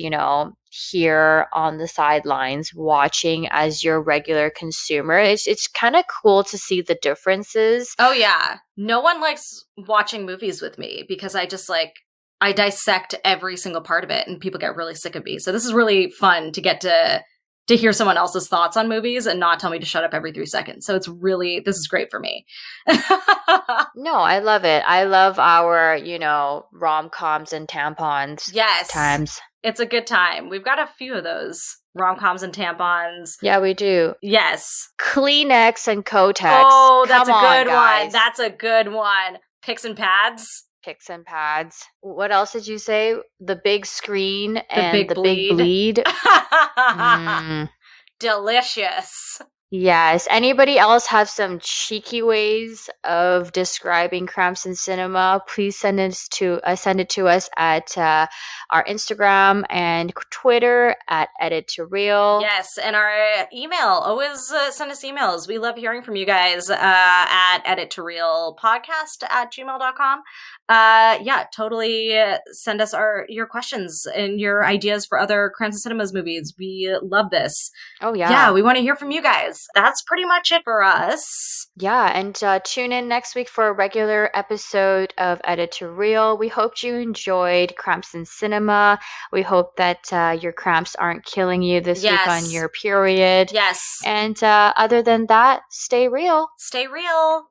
here on the sidelines watching as your regular consumer, it's kind of cool to see the differences. Oh yeah, no one likes watching movies with me because I dissect every single part of it and people get really sick of me. So this is really fun to get to hear someone else's thoughts on movies and not tell me to shut up every 3 seconds. So this is great for me. No, I love it. I love our, rom-coms and tampons. Yes. Times. It's a good time. We've got a few of those rom-coms and tampons. Yeah, we do. Yes. Kleenex and Kotex. Oh, that's a good one. That's a good one. Picks and pads. Picks and pads. What else did you say? The big screen and big bleed. Delicious. Yes. Anybody else have some cheeky ways of describing Cramps in Cinema? Please send it to us at our Instagram and Twitter at Edit to Reel. Yes, and our email. Always send us emails. We love hearing from you guys at edittoreelpodcast@gmail.com. Totally send us your questions and your ideas for other Cramps in Cinemas movies. We love this. Oh, yeah. Yeah, we want to hear from you guys. That's pretty much it for us. Yeah, and tune in next week for a regular episode of Edit to Reel. We hope you enjoyed Cramps in Cinema. We hope that your cramps aren't killing you this week on your period. Yes. And other than that, stay real. Stay real.